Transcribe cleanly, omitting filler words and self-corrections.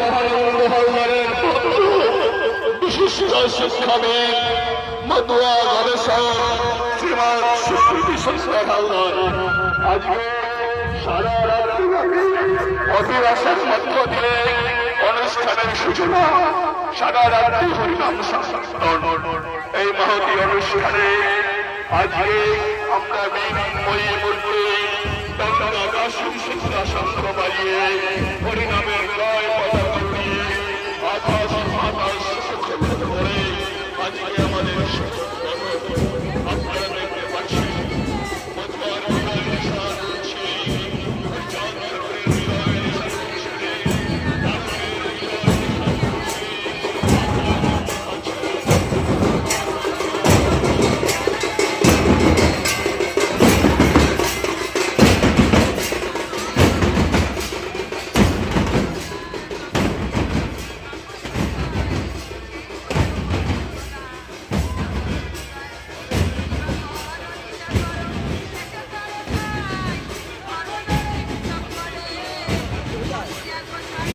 মহানন্দ হালদারের পুত্র বিশিষ্ট শিক্ষাবিদ মতুয়া গবেষক শ্রীমান সুকৃতি শঙ্কর হালদার আজকে সারা রাত্রিব্যাপী অভিবাসের মধ্য দিয়ে অনুষ্ঠানের সূচনা, সারা রাত্রি হরিনাম সংকীর্তন, এই মহতী অনুষ্ঠানে আজকে আমরা বিনয়ী মূর্তি গঙ্গা কাশী শঙ্খ বাজিয়ে হরিনামের জয় পতাকা